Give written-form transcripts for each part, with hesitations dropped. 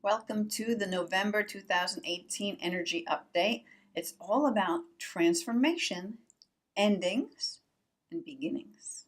Welcome to the November 2018 Energy Update. It's all about transformation, endings, and beginnings.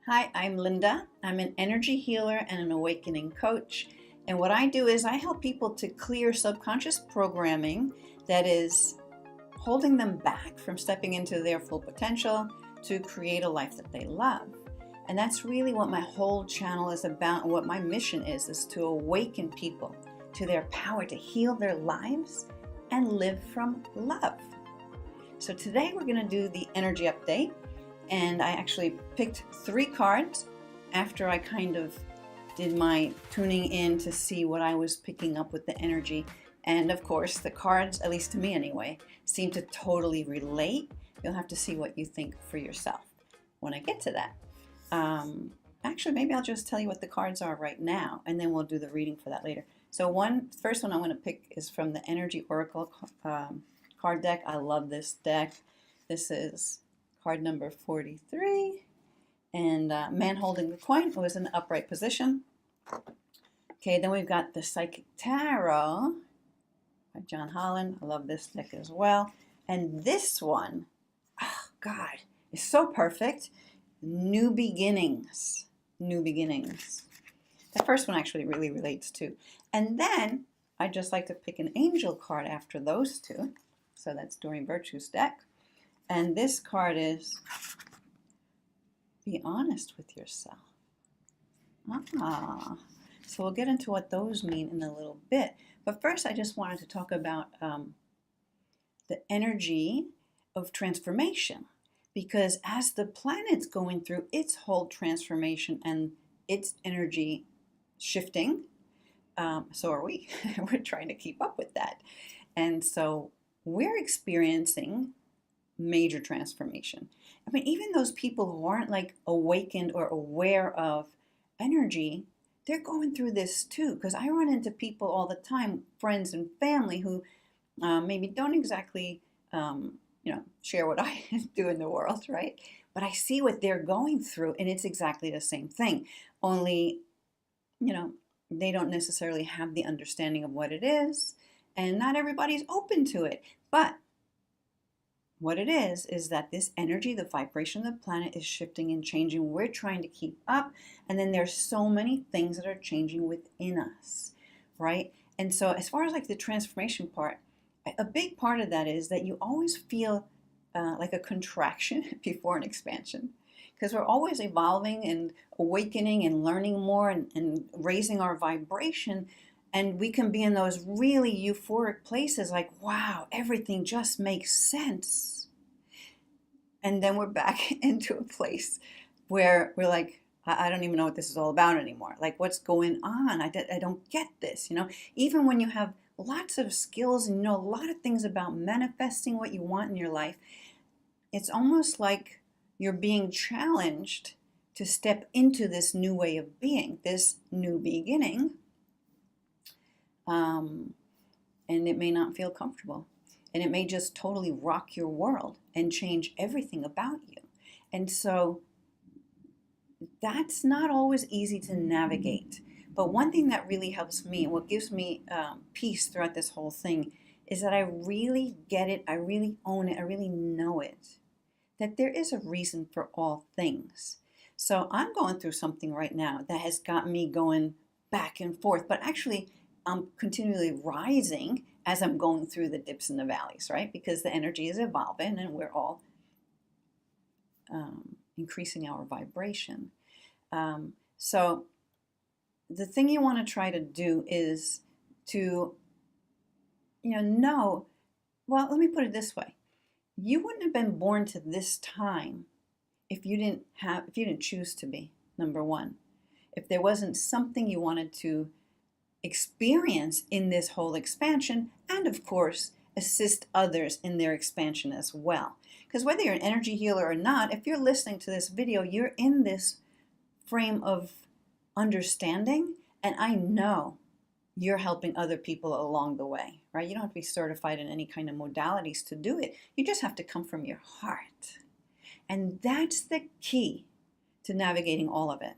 Hi, I'm Linda. I'm an energy healer and an awakening coach. And what I do is I help people to clear subconscious programming that is holding them back from stepping into their full potential to create a life that they love. And that's really what my whole channel is about, and what my mission is to awaken people to their power to heal their lives and live from love. So today we're going to do the energy update, and I actually picked 3 cards after I kind of did my tuning in to see what I was picking up with the energy. And of course, the cards, at least to me anyway, seem to totally relate. You'll have to see what you think for yourself when I get to that. Actually, maybe I'll just tell you what the cards are right now, and then we'll do the reading for that later. So first one I'm going to pick is from the Energy Oracle card deck. I love this deck. This is card number 43. And man holding the coin was in the upright position. Okay, then we've got the Psychic Tarot by John Holland. I love this deck as well. And this one, oh God, is so perfect. New beginnings. New beginnings. The first one actually really relates to. And then I just like to pick an angel card after those two. So that's Doreen Virtue's deck. And this card is be honest with yourself. So we'll get into what those mean in a little bit. But first, I just wanted to talk about the energy of transformation. Because as the planet's going through its whole transformation and its energy shifting, so are we. We're trying to keep up with that. And so we're experiencing major transformation. I mean, even those people who aren't like awakened or aware of energy, they're going through this too. Because I run into people all the time, friends and family, who maybe don't exactly, share what I do in the world, right? But I see what they're going through, and it's exactly the same thing. Only, they don't necessarily have the understanding of what it is, and not everybody's open to it. But what it is that this energy, the vibration of the planet is shifting and changing. We're trying to keep up. And then there's so many things that are changing within us, right? And so as far as like the transformation part, a big part of that is that you always feel like a contraction before an expansion. Because we're always evolving and awakening and learning more and raising our vibration. And we can be in those really euphoric places like, wow, everything just makes sense. And then we're back into a place where we're like, I don't even know what this is all about anymore. Like, what's going on? I don't get this, Even when you have lots of skills and you know a lot of things about manifesting what you want in your life, it's almost like you're being challenged to step into this new way of being, this new beginning. And it may not feel comfortable, and it may just totally rock your world and change everything about you. And so that's not always easy to navigate. But one thing that really helps me, and what gives me peace throughout this whole thing, is that I really get it, I really own it, I really know it, that there is a reason for all things. So I'm going through something right now that has got me going back and forth, but actually I'm continually rising as I'm going through the dips and the valleys, right? Because the energy is evolving and we're all increasing our vibration. So the thing you want to try to do is to, know, well, let me put it this way. You wouldn't have been born to this time if you didn't choose to be, number one. If there wasn't something you wanted to experience in this whole expansion, and of course assist others in their expansion as well. Because whether you're an energy healer or not, if you're listening to this video, you're in this frame of understanding, and I know you're helping other people along the way, right? You don't have to be certified in any kind of modalities to do it. You just have to come from your heart. And that's the key to navigating all of it.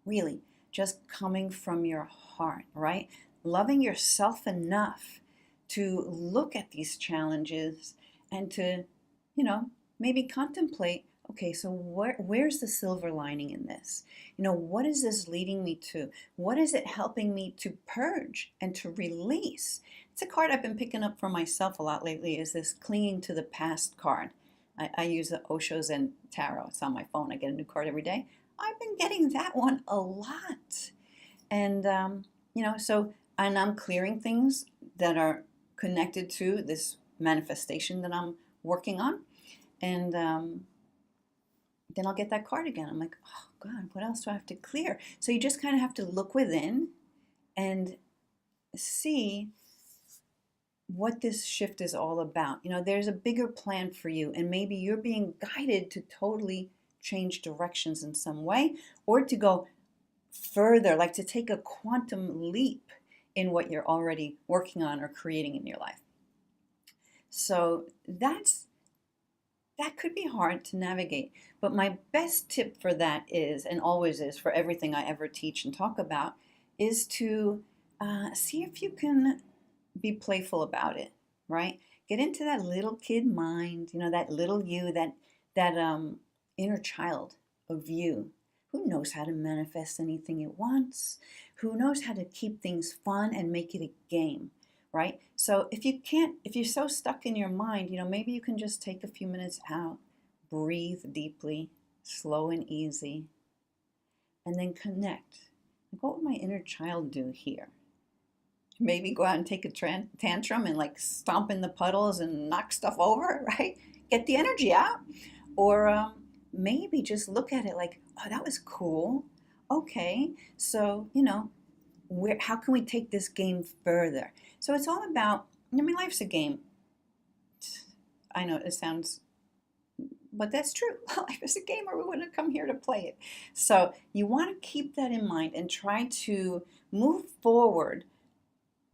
Really, just coming from your heart, right? Loving yourself enough to look at these challenges and to, you know, maybe contemplate, okay, so where's the silver lining in this? What is this leading me to? What is it helping me to purge and to release? It's a card I've been picking up for myself a lot lately, is this clinging to the past card. I use the Osho's and Tarot. It's on my phone. I get a new card every day. I've been getting that one a lot. And, and I'm clearing things that are connected to this manifestation that I'm working on. And then I'll get that card again. I'm like, oh God, what else do I have to clear? So you just kind of have to look within and see what this shift is all about. There's a bigger plan for you, and maybe you're being guided to totally change directions in some way, or to go further, like to take a quantum leap in what you're already working on or creating in your life. So that could be hard to navigate. But my best tip for that is, and always is for everything I ever teach and talk about, is to see if you can be playful about it, right? Get into that little kid mind, that little you, that inner child of you who knows how to manifest anything it wants, who knows how to keep things fun and make it a game, right? So if you're so stuck in your mind, maybe you can just take a few minutes out, breathe deeply, slow and easy, and then connect. Like, what would my inner child do here? Maybe go out and take a tantrum and like stomp in the puddles and knock stuff over, right? Get the energy out. Or maybe just look at it like, oh, that was cool. Okay, so, how can we take this game further? So it's all about, life's a game. I know it sounds, but that's true. Life is a game, or we wouldn't come here to play it. So you want to keep that in mind and try to move forward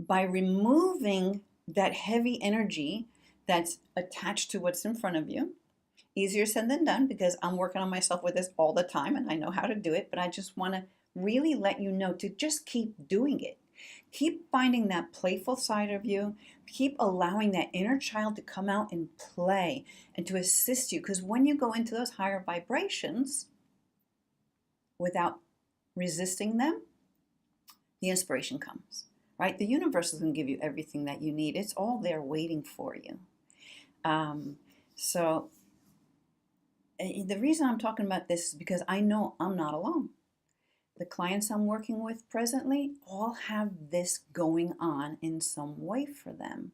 by removing that heavy energy that's attached to what's in front of you. Easier said than done, because I'm working on myself with this all the time and I know how to do it, but I just want to really let you know to just keep doing it. Keep finding that playful side of you. Keep allowing that inner child to come out and play and to assist you, because when you go into those higher vibrations without resisting them, the inspiration comes. Right? The universe is going to give you everything that you need. It's all there waiting for you. So the reason I'm talking about this is because I know I'm not alone. The clients I'm working with presently all have this going on in some way for them.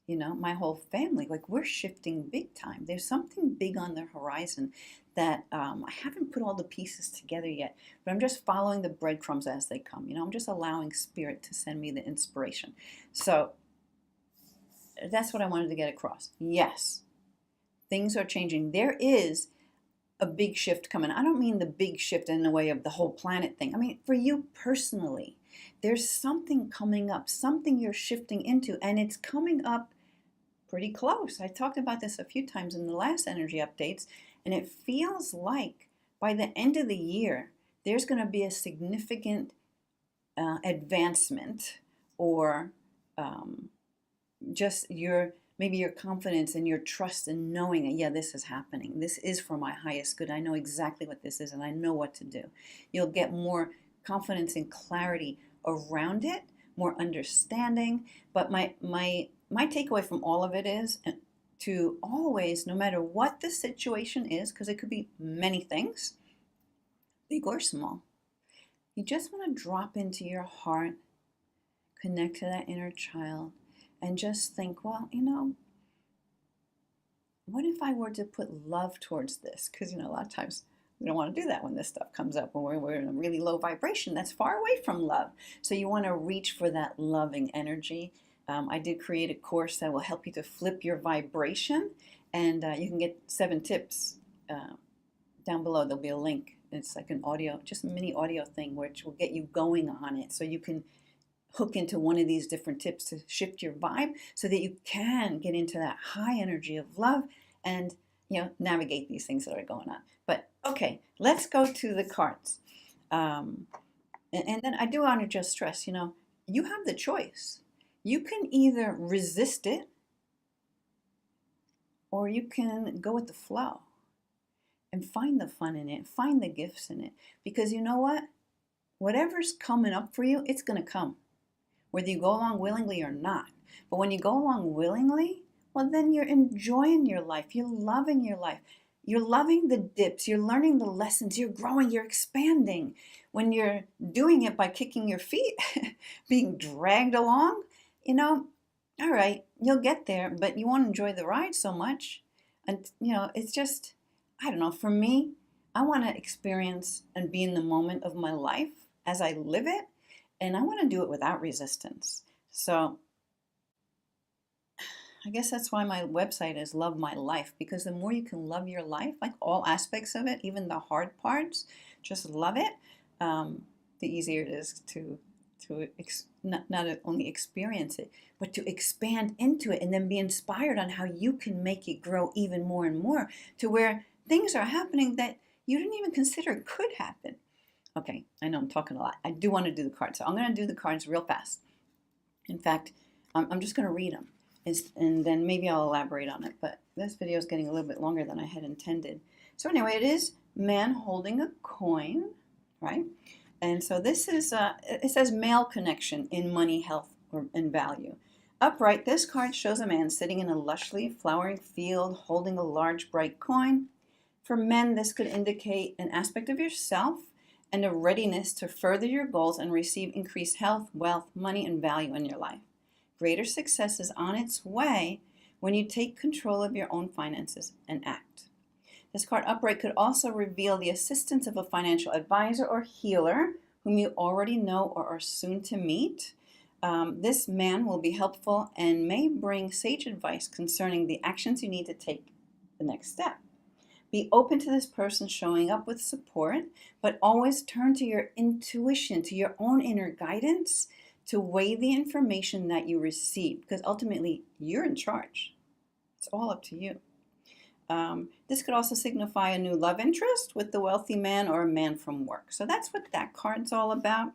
My whole family, like, we're shifting big time. There's something big on the horizon that I haven't put all the pieces together yet, but I'm just following the breadcrumbs as they come. I'm just allowing Spirit to send me the inspiration. So that's what I wanted to get across. Yes, things are changing. There is a big shift coming. I don't mean the big shift in the way of the whole planet thing. I mean, for you personally, there's something coming up, something you're shifting into, and it's coming up pretty close. I talked about this a few times in the last energy updates, and it feels like by the end of the year, there's going to be a significant advancement, or just maybe your confidence and your trust in knowing that, yeah, this is happening. This is for my highest good. I know exactly what this is, and I know what to do. You'll get more confidence and clarity around it, more understanding. But my takeaway from all of it is to always, no matter what the situation is, because it could be many things, big or small, you just want to drop into your heart, connect to that inner child, and just think, well, what if I were to put love towards this? Because, a lot of times we don't want to do that when this stuff comes up, when we're in a really low vibration. That's far away from love. So you want to reach for that loving energy. I did create a course that will help you to flip your vibration, and you can get 7 tips down below. There'll be a link. It's like an audio, just a mini audio thing, which will get you going on it, so you can hook into one of these different tips to shift your vibe so that you can get into that high energy of love and navigate these things that are going on. But okay, let's go to the cards. And then I do want to just stress, you have the choice. You can either resist it or you can go with the flow and find the fun in it, find the gifts in it. Because you know what? Whatever's coming up for you, it's going to come, whether you go along willingly or not. But when you go along willingly, well, then you're enjoying your life. You're loving your life. You're loving the dips. You're learning the lessons. You're growing. You're expanding. When you're doing it by kicking your feet, being dragged along, all right, you'll get there, but you won't enjoy the ride so much. And, it's just, I don't know, for me, I want to experience and be in the moment of my life as I live it, and I want to do it without resistance. So I guess that's why my website is Love My Life, because the more you can love your life, like all aspects of it, even the hard parts, just love it, the easier it is to not only experience it, but to expand into it and then be inspired on how you can make it grow even more and more to where things are happening that you didn't even consider could happen. Okay, I know I'm talking a lot. I do want to do the cards, so I'm going to do the cards real fast. In fact, I'm just going to read them, and then maybe I'll elaborate on it, but this video is getting a little bit longer than I had intended. So anyway, it is man holding a coin, right? And so this is, it says male connection in money, health, and value. Upright, this card shows a man sitting in a lushly flowering field holding a large bright coin. For men, this could indicate an aspect of yourself and a readiness to further your goals and receive increased health, wealth, money, and value in your life. Greater success is on its way when you take control of your own finances and act. This card upright could also reveal the assistance of a financial advisor or healer whom you already know or are soon to meet. This man will be helpful and may bring sage advice concerning the actions you need to take the next step. Be open to this person showing up with support, but always turn to your intuition, to your own inner guidance to weigh the information that you receive, because ultimately you're in charge. It's all up to you. This could also signify a new love interest with the wealthy man or a man from work. So that's what that card's all about.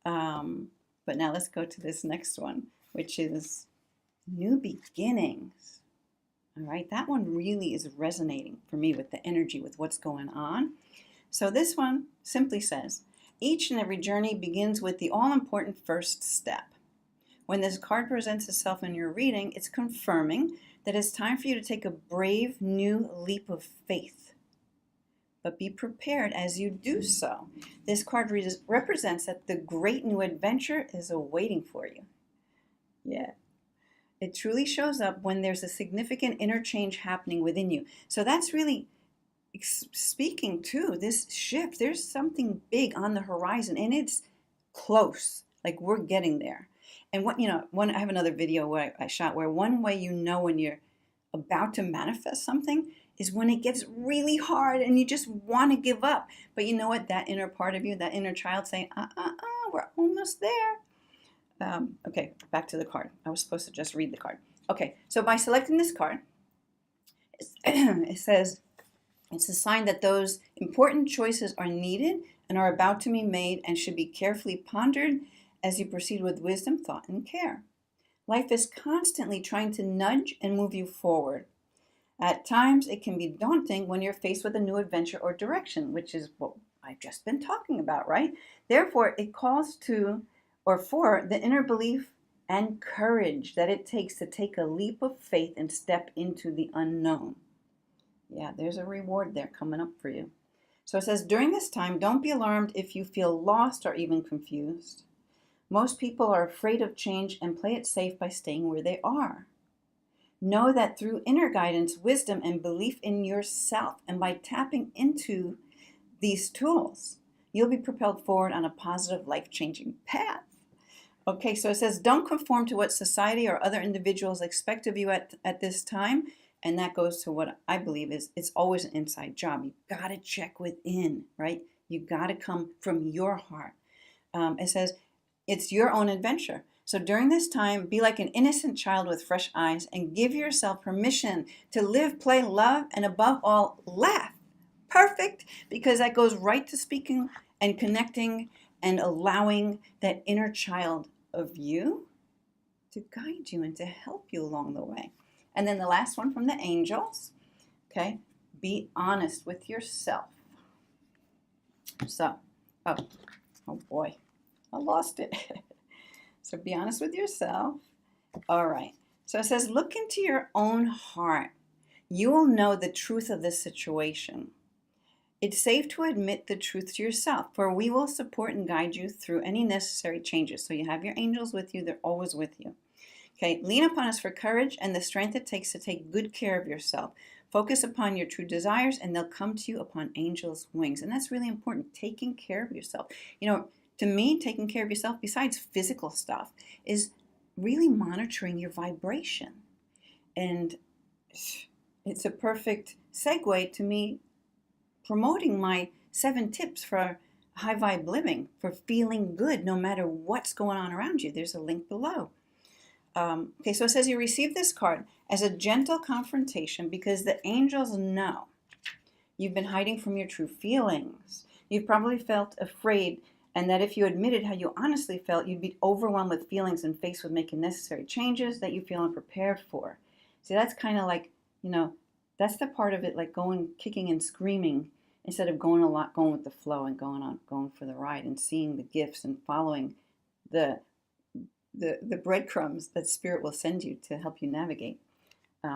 But now let's go to this next one, which is new beginnings. All right, that one really is resonating for me with the energy, with what's going on. So this one simply says, each and every journey begins with the all-important first step. When this card presents itself in your reading, it's confirming that it's time for you to take a brave new leap of faith. But be prepared as you do so. This card represents that the great new adventure is awaiting for you. Yeah. It truly shows up when there's a significant interchange happening within you. So that's really speaking to this shift. There's something big on the horizon and it's close. Like we're getting there. And I have another video where I shot where one way you know when you're about to manifest something is when it gets really hard and you just want to give up. But you know what? That inner part of you, that inner child saying, we're almost there. Okay, back to the card. I was supposed to just read the card. Okay, so by selecting this card, it says it's a sign that those important choices are needed and are about to be made and should be carefully pondered as you proceed with wisdom, thought, and care. Life is constantly trying to nudge and move you forward. At times, it can be daunting when you're faced with a new adventure or direction, which is what I've just been talking about, right? Therefore, it calls to or for the inner belief and courage that it takes to take a leap of faith and step into the unknown. Yeah, there's a reward there coming up for you. So it says, during this time, don't be alarmed if you feel lost or even confused. Most people are afraid of change and play it safe by staying where they are. Know that through inner guidance, wisdom, and belief in yourself, and by tapping into these tools, you'll be propelled forward on a positive, life-changing path. Okay, so it says, don't conform to what society or other individuals expect of you at this time. And that goes to what I believe is it's always an inside job. You got to check within, right? You got to come from your heart. It says, it's your own adventure. So during this time, be like an innocent child with fresh eyes and give yourself permission to live, play, love, and above all, laugh. Perfect, because that goes right to speaking and connecting and allowing that inner child of you to guide you and to help you along the way. And then the last one from the angels, okay, be honest with yourself. So, oh boy, I lost it. So be honest with yourself. All right. So it says, look into your own heart. You will know the truth of this situation. It's safe to admit the truth to yourself, for we will support and guide you through any necessary changes. So you have your angels with you. They're always with you. Okay. Lean upon us for courage and the strength it takes to take good care of yourself. Focus upon your true desires, and they'll come to you upon angels' wings. And that's really important, taking care of yourself. You know, to me, taking care of yourself, besides physical stuff, is really monitoring your vibration. And it's a perfect segue to me promoting my 7 tips for high vibe living, for feeling good no matter what's going on around you. There's a link below. Okay, so it says you receive this card as a gentle confrontation because the angels know you've been hiding from your true feelings. You've probably felt afraid, and that if you admitted how you honestly felt, you'd be overwhelmed with feelings and faced with making necessary changes that you feel unprepared for. See, that's kind of like, you know, that's the part of it, like going, kicking and screaming instead of going with the flow and going for the ride and seeing the gifts and following the breadcrumbs that Spirit will send you to help you navigate.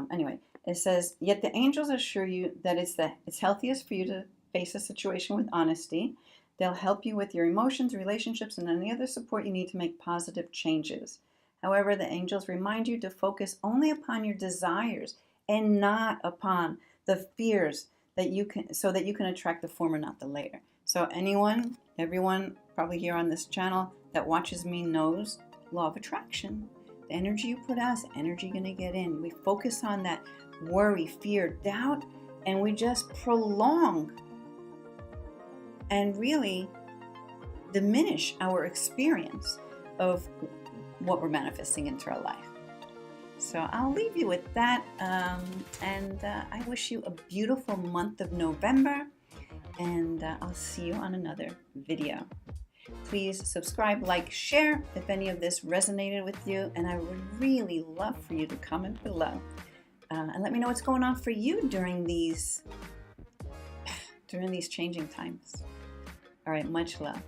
Anyway, it says, yet the angels assure you that it's healthiest for you to face a situation with honesty. They'll help you with your emotions, relationships, and any other support you need to make positive changes. However, the angels remind you to focus only upon your desires and not upon the fears so that you can attract the former, not the later. So everyone probably here on this channel that watches me knows law of attraction. The energy you put out is the energy you're going to get in. We focus on that worry, fear, doubt, and we just prolong and really diminish our experience of what we're manifesting into our life. So I'll leave you with that, and I wish you a beautiful month of November, and I'll see you on another video. Please subscribe, like, share if any of this resonated with you, and I would really love for you to comment below and let me know what's going on for you during these changing times. All right, much love.